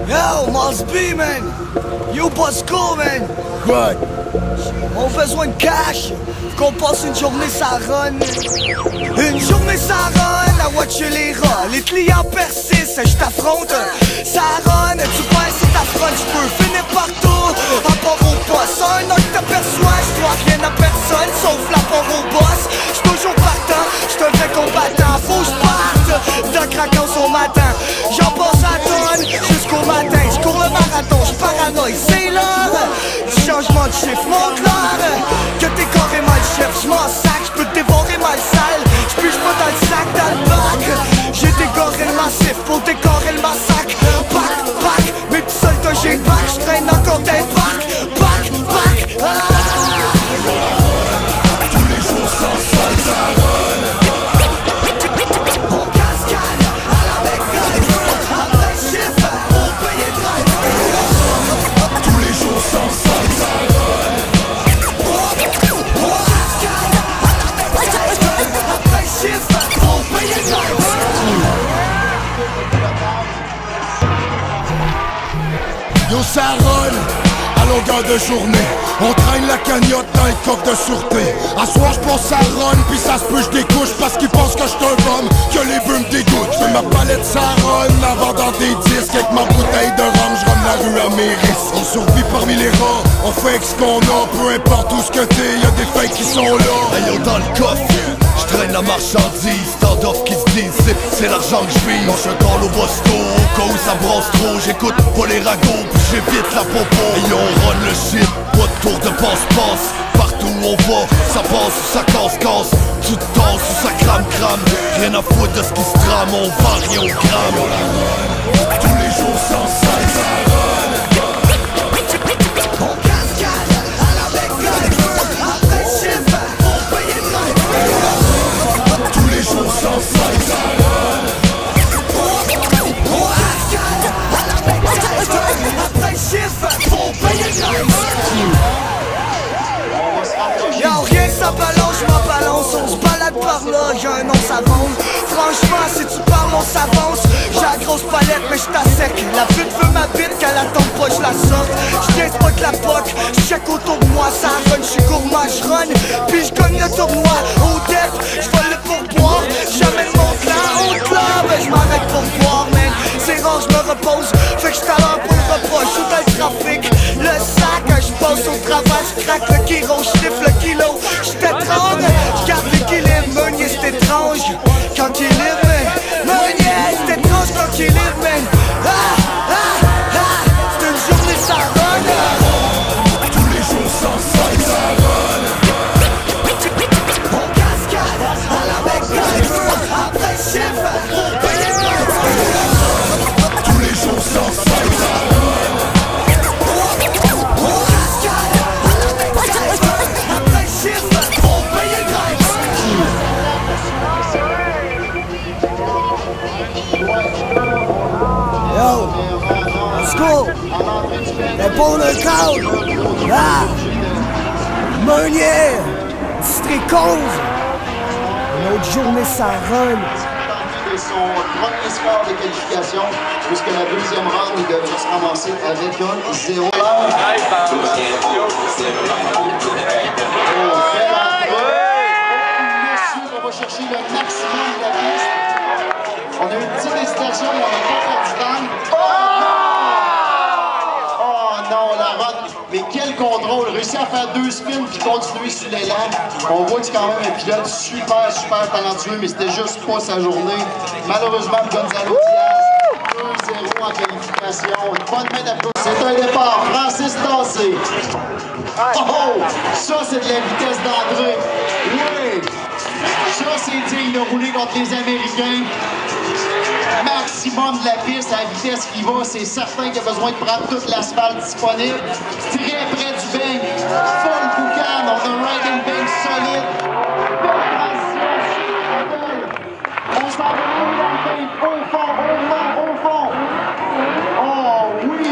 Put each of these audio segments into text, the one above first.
Yo, Mars B, man! You Bosco, man! Good. On a besoin de cash, faut qu'on passe une journée sans run. Une journée sans run, à watcher les rats. Les clients persistent, je t'affronte. Ça run, tu penses si t'affrontes, tu peux finir partout. Rapport au boss, un an que t'aperçois, je dois rien à personne, sauf l'apport au boss. J'suis toujours partant, j'suis un vrai combattant. Faut que j'parte, d'un craquant au matin. J'en passe à tonne, jusqu'au matin. J'cours le marathon, j'paranoïe, c'est l'heure du changement de chiffre, mon cœur. Que t'es carrément le chef, j'm'en sac, j'peux te dévorer mal sale. J'pige pas dans le sac, dans le bac. J'ai décoré le massif pour décorer le massacre. Bac, bac, mes petits soldats j'ai bac. J'traîne encore des bacs, bac, bac. Tous les jours sans sol, ça run. On cascade à la McDonald's. Après chiffre, on paye le drive. Tous les jours sans sol, ça run. On cascade à la McDonald's. Après chiffre, on paye le drive. Yo, ça run à longueur de journée. On traîne la cagnotte dans le coffre de sûreté. À soir j'pense à run, puis ça se peut j'découche parce qu'ils pensent que j'suis un bum, que les bœufs me dégoûtent. J'fais ma palette ça run avant dans des disques. Avec ma bouteille de rhum, j'rame la rue à mes risques. On survit parmi les rats, on fait avec ce qu'on a. Peu importe où ce que t'es, y'a des fakes qui sont là. Ayons dans le coffre, j'traîne la marchandise. Stand-off qui se disent, c'est l'argent que j'vise. Lâche un call au Bosco, au cas où ça brosse trop. J'écoute pas les ragots, puis j'évite la popo. Et on run le shit, pas de tour de passe-passe. Partout où on va, ça passe ou ça casse-casse. Tout danse ou ça crame-crame. Rien à foutre de ce qui se trame, on varie au gramme. Tous les jours sans sol, ça run. On cascade à la McDonald's. Après chiffre, on paye le drive. Tous les jours sans sol, ça run. On cascade à la McDonald's. Après chiffre, on paye le drive. Y'a rien que ça balance, j'm'en balance. On se balade par là, j'ai un nom ça ronde. Franchement, si tu parles, on s'avance. J'ai la grosse palette, mais j't'à sec. La pute veut ma bite, qu'elle attend pas, j'la sorte. J'tiens pas de la poque, j'check autour de moi. Ça run, j'suis gourmand, j'run. Puis j'gagne le tournoi. Au dep, j'vole le pourboire. J'amène mon clan au club. J'm'arrête pour boire, man. C'est rare, j'me repose. Fait que j'suis à l'heure pour le repas. J'suis dans le trafic. Le sac, j'passe au travail. J'craque le kiro, j'sniff le kilo. J't'étrangle, j'garde l'équilibre. Meunier, c'est étrange quand il livre, man. Meunier, c'est étrange quand il livre, man. C'est une journée sans run. Tous les jours sans sol, ça run. On cascade à la McDonald's. Après chiffre, on paye le drive. Tous les jours sans sol, ça run. On cascade à la McDonald's. Après chiffre, on paye le drive. Yo, let's go. Répondre un call. Meunier, District 11. Une autre journée sans run. De son premier score de qualification, puisque la deuxième ronde, il devrait se ramasser avec un 0. On va chercher le maximum de la piste. On a eu une petite hésitation, mais on n'a pas perdu de temps. Oh non, la run. Mais quel contrôle! Réussi à faire 2 spins puis continuer sur l'élan. On voit que c'est quand même un pilote super, super talentueux, mais c'était juste pas sa journée. Malheureusement, Gonzalo Diaz, 2-0 en qualification. Une bonne main d'applaudissements. C'est un départ. Francis Tassé. Oh! Ça, c'est de la vitesse d'entrée. Oui! Ça, c'est digne de rouler contre les Américains. Maximum de la piste à la vitesse qu'il va, c'est certain qu'il a besoin de prendre toute l'asphalte disponible. Très près du bang, full boucan, on a un riding bang solide. Belle transition, on s'en va rouler dans le bang, au fond, au fond, au fond. Oh oui,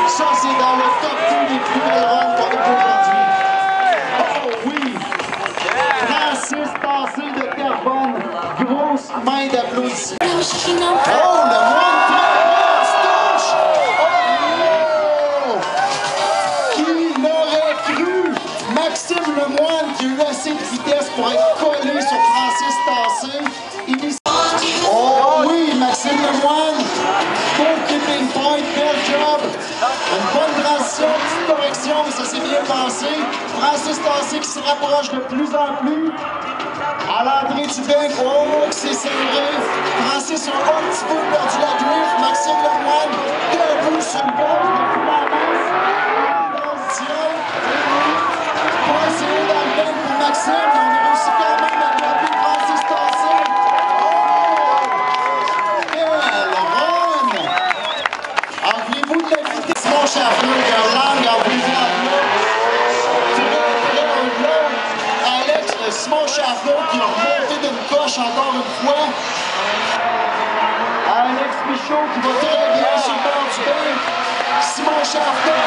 ça c'est dans le top 2 des plus belles runs qu'on a aujourd'hui. Oh oui, Francis Tassé de Terrebonne, grosse main d'applaudissements. Oh, le moine très touche! Oh! Qui l'aurait cru? Maxime Lemoine qui a eu assez de vitesse pour être collé sur Francis Tassé. Oh oui, Maxime Lemoine, beau keeping point, bel job. Une bonne transition, petite correction, mais ça s'est bien passé. Francis Tassé qui se rapproche de plus en plus. À l'entrée du bec, oh, que c'est serré. Francis a un petit peu perdu la griffe. Maxime Lemoine, debout sur le gauche, depuis la masse. Transition. Pas essayé dans le bec pour Maxime, mais on a réussi quand même à attraper Francis Tassé. Rappelez-vous de la vitesse. Simon Chaffner, qui a langue en brisant Alex, Simon Chaffner qui a remonté d'une coche encore une fois. Alex Michaud qui va très bien sur le bord du bec. Simon Chaffner.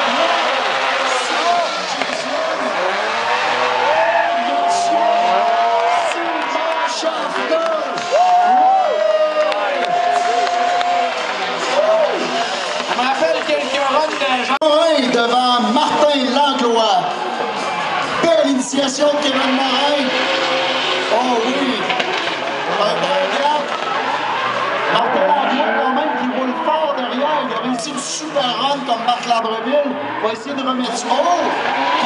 Devant Martin Langlois. Belle initiation de Kevin Morin. Oh oui. Un bon gap. Martin Langlois quand même qui roule fort derrière. Il a réussi une super run comme Marc Labreville. Il va essayer de remettre ça. Oh!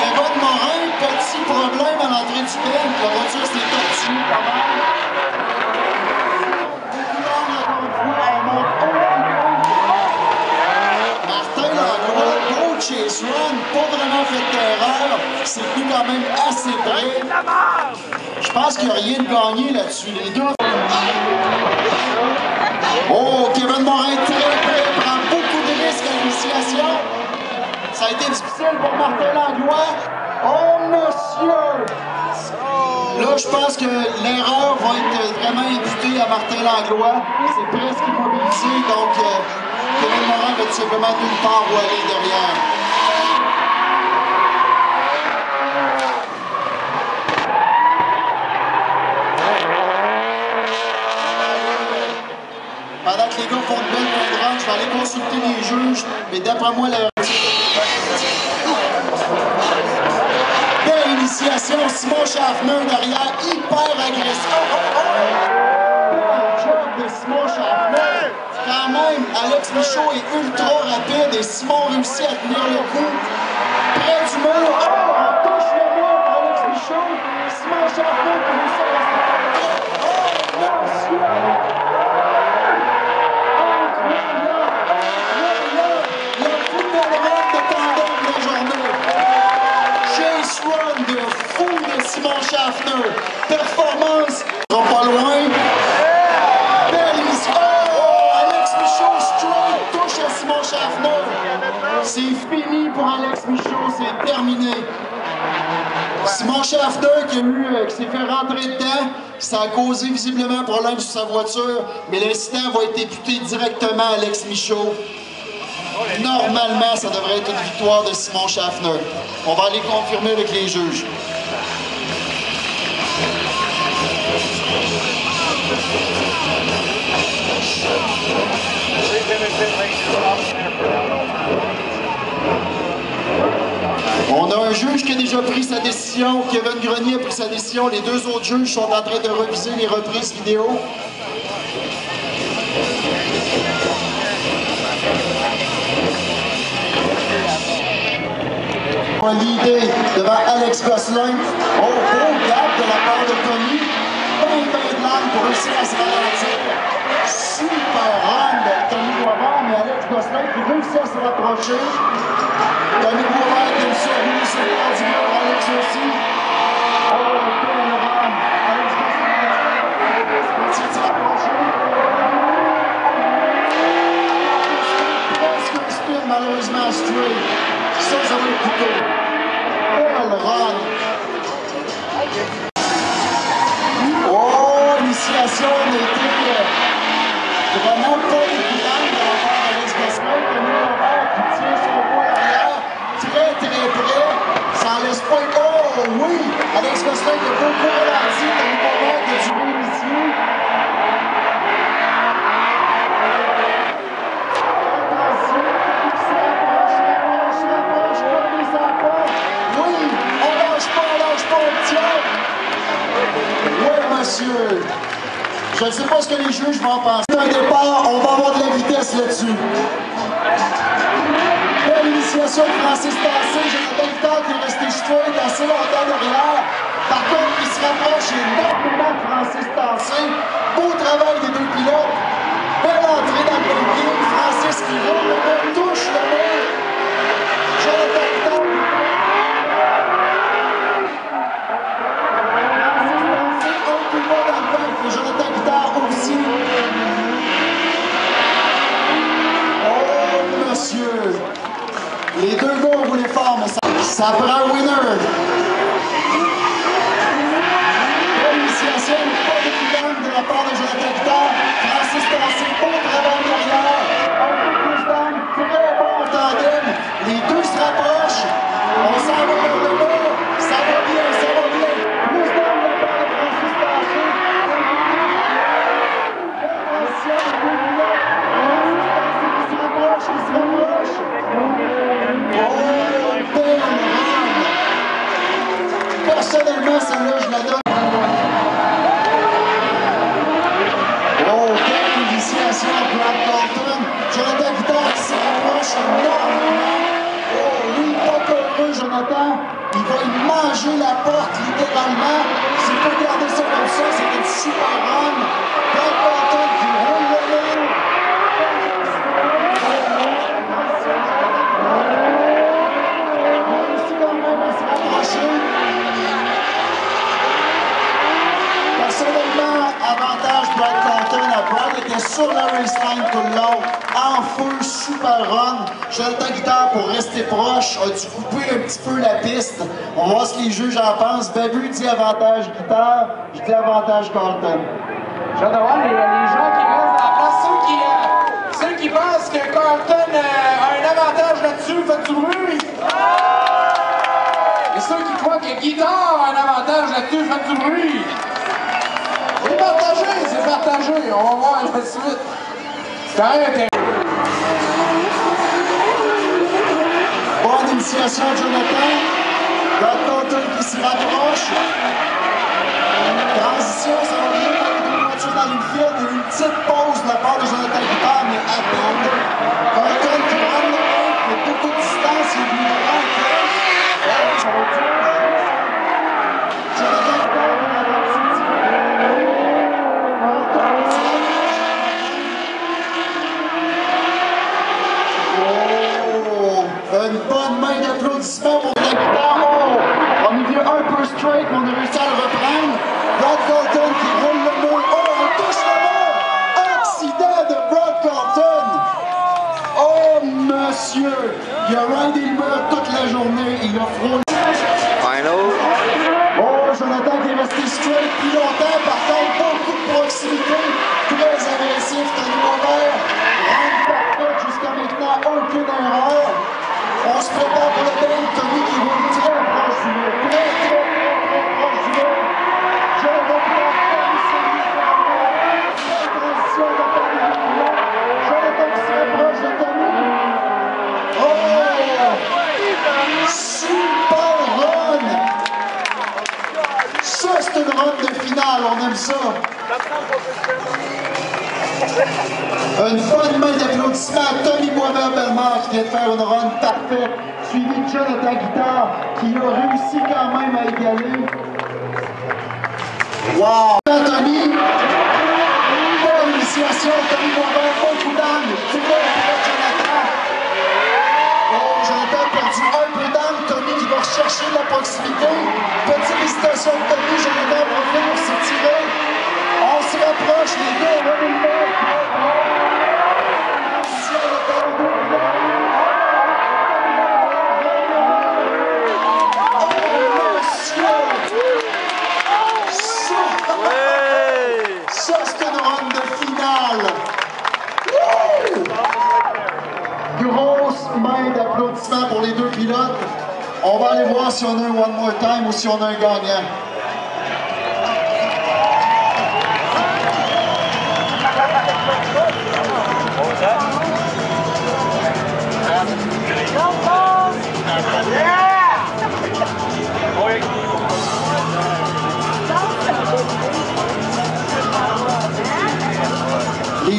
Kevin Morin, petit problème à l'entrée du bec. La voiture s'est tortillée quand même. Chase Run, pas vraiment fait d'erreur, c'est tenu quand même assez près. Je pense qu'il n'y a rien de gagné là-dessus, les deux. Oh, Kevin Morin très près, prend beaucoup de risques à l'initiation. Ça a été difficile pour Martin Langlois. Oh, monsieur! Là, je pense que l'erreur va être vraiment imputée à Martin Langlois. C'est presque immobilisé, donc Kevin Morin va tout simplement nulle part où aller derrière. Pendant que les gars font de belles mains de run, je vais aller consulter les juges, mais d'après moi, belle initiation, Simon Chaffner derrière, hyper agressif. Bel job de Simon Chaffner. Quand même, Alex Michaud est ultra rapide et Simon réussit à tenir le coup. Près du mur, on touche le mur pour Alex Michaud. Simon Chaffner qui réussit à rester. Oh, monsieur! Simon Chaffner, performance, pas loin. Belle initiation. Oh, Alex Michaud, straight, touche à Simon Chaffner. C'est fini pour Alex Michaud, c'est terminé. Simon Chaffner qui s'est fait rentrer dedans, ça a causé visiblement un problème sur sa voiture, mais l'incident va être imputé directement à Alex Michaud. Normalement, ça devrait être une victoire de Simon Chaffner. On va aller confirmer avec les juges. On a un juge qui a déjà pris sa décision. Kevin Grenier a pris sa décision. Les deux autres juges sont en train de reviser les reprises vidéo. L'idée devant Alex Gosselin. Oh, beau gap de la part de Tony. Ben de l'âme pour réussir à se ralentir. Super run de Tony Boisvert, mais Alex Gosselin qui réussit à se rapprocher. Tony Boisvert qui est sur lui, sur le bord du mur, Alex aussi. Oh, belle run. Alex Gosselin réussit à se rapprocher. Presque un spin, malheureusement, straight. Ça va être coupé. Belle run. Oh, l'initiation a été vraiment pas évidente de la part d'Alex Gosselin. Tony Boisvert qui tient son poids arrière très près. Ça en laisse pas. Oh oui! Alex Gosselin qui a beaucoup ralenti. Tony Boisvert qui a dû réinitier. monsieur! Je ne sais pas ce que les juges vont en penser. Un départ, on va avoir de la vitesse là-dessus. Belle initiation de Francis Tassé. Jonathan Victor qui est resté straight assez longtemps derrière. Par contre, il se rapproche énormément de Francis Tassé. Beau travail des deux pilotes. Belle entrée dans le braking. Francis qui roule le mur, touche le mur. Jonathan Victor. Jonathan Guitard aussi. Oh, monsieur. Les deux gars ont roulé fort, mais ça prend un winner. Belle initiation, pas de coup de la part de Jonathan Guitard. Francis Tassé, bon travail derrière. Un peu plus d'âme, très bon tandem. Les deux se rapprochent. On s'en va vers le mur. Ça va bien, ça va bien. Plus d'âme de la part de Francis Tassé. Personnellement, celle-là, je la donne. Oh, quelle initiation à Brad Carlton. Jonathan Guitard qui se rapproche énormément. Oh, oui, pas peureux, Jonathan. Il va y manger la porte, littéralement. S'il peut garder ça comme ça, c'est une super run. Brad Carlton qui roule le mur. Personnellement, avantage Brad Carlton. Brad était sur la raceline tout le long, en feu, super run. Jonathan Guitard, pour rester proche, a dû couper un petit peu la piste. On va voir ce que les juges en pensent. Babu dit avantage Guitard, je dis avantage Carlton. J'ai hâte de voir les gens qui restent à la place. Ceux qui pensent que Carlton a un avantage là-dessus, faites du bruit. Et ceux qui croient que Guitard a un avantage là-dessus, faites du bruit. C'est partagé, c'est partagé. On va voir la suite. C'est quand même intéressant. Bonne initiation de Jonathan. Brad Carlton qui se rapproche. Transition, ça va bien pour les deux voitures dans l'infield. Il y a eu une petite pause de la part de Jonathan Guitard, mais à peine. Carlton qui rend le break, mais beaucoup de distance, il est venu devant le crash. Ça va être Jonathan Guitard qui a avancé un petit peu. Oh, une bonne main d'applaudissements pour Jonathan Guitard. Oh, on est venu un peu straight, mais on a réussi à le reprendre. Brad Carlton qui roule le mur. Oh, on touche le mur! Accident de Brad Carlton! Oh, monsieur! Il a ridé le mur toute la journée. Il a frôlé. Oh, Jonathan qui est resté straight plus longtemps. Par contre, beaucoup de proximité. Très agressif, Tony Maubert. Run parfaite jusqu'à maintenant. Aucune erreur. On se prépare pour le bel Tony qui roule très proche du mur. Très proche du mur. Jonathan Guitard transition de la part de Jonathan. Jonathan qui se rapproche de Tony. Oh! Super run! Ça, c'est une run de finale, on aime ça. Une bonne main d'applaudissements à Tony Boisvert-Bellemare qui vient de faire une run parfaite, suivi de Jonathan Guitard qui a réussi quand même à égaler. Wow! Tony, bonne initiation, Tony Boisvert, beaucoup d'angle, c'est bon pour Jonathan. Oh, Jonathan a perdu un peu d'angle, Tony qui va rechercher de la proximité. Petite hésitation de Tony, Jonathan profite pour s'étirer. On se rapproche, les deux, on va le mettre. Ça, c'est une run de finale. Grosse main d'applaudissements pour les deux pilotes. On va aller voir si on a un one more time ou si on a un gagnant.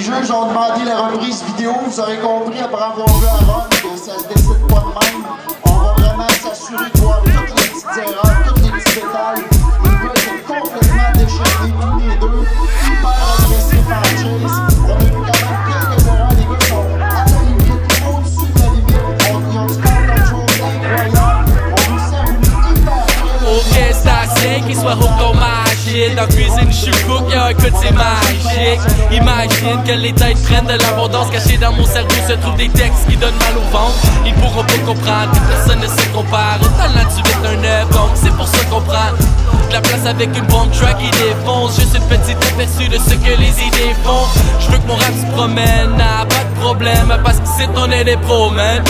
juges ont demandé la reprise vidéo. Vous aurez compris après avoir vu à Ron que ça se décide pas de même. On va vraiment s'assurer de voir toutes les petites erreurs, tous les petits détails. Les gars étaient complètement déchaînés, tous les deux, hyper agressifs en chase. On a vu quand même quelques erreurs. Les gars sont à la limite, au-dessus de la limite. Ils ont du contrôle incroyable. On réussit à rouler hyper près. Ok, c'est assez qu'il soit hook on my shit. Dans cuisine, je suis cook, y'a un coup c'est magique. Imagine que les têtes prennent de l'abondance. Cachée dans mon cerveau se trouvent des textes qui donnent mal au ventre. Ils pourront pas comprendre que personne ne se compare. Au talent tu vite un œuf, donc c'est pour ça qu'on prend de la place avec une bombe track qui défonce. Juste une petite aperçue de ce que les idées font. Je veux que mon rap se promène, ah, pas de problème, parce que c'est on est des pros, man.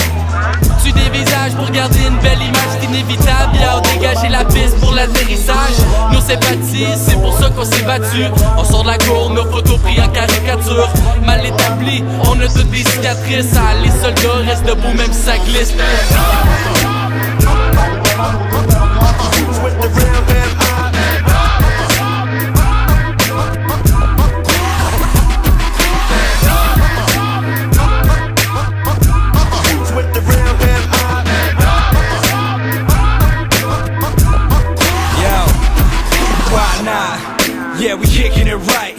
Tu des visages pour garder une belle image, c'est inévitable. Y'a dégager la piste pour l'atterrissage. Nos sympathies, c'est pour ça qu'on s'est battu. On sort de la cour, nos photos prises en caricature. Mal établi, on a toutes des cicatrices. Ah, les soldats restent debout même si ça glisse. Yeah, we kicking it right.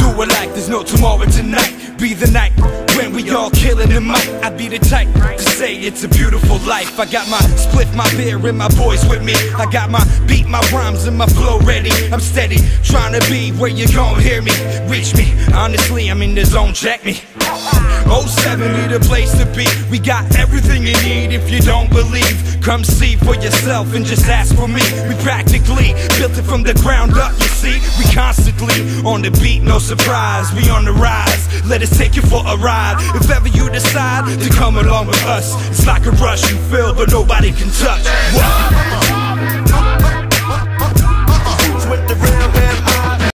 Do it like there's no tomorrow tonight. Be the night when we all killing the mic. I'd be the type to say it's a beautiful life. I got my split, my beer, and my boys with me. I got my beat, my rhymes, and my flow ready. I'm steady, trying to be where you gon' hear me. Reach me, honestly, I'm in the zone, check me. 070 the place to be. We got everything you need if you don't believe. Come see for yourself and just ask for me. We practically built it from the ground up, you see. We constantly on the beat, no surprise. We on the rise, let us take you for a ride. If ever you decide to come along with us, it's like a rush you feel but nobody can touch. What?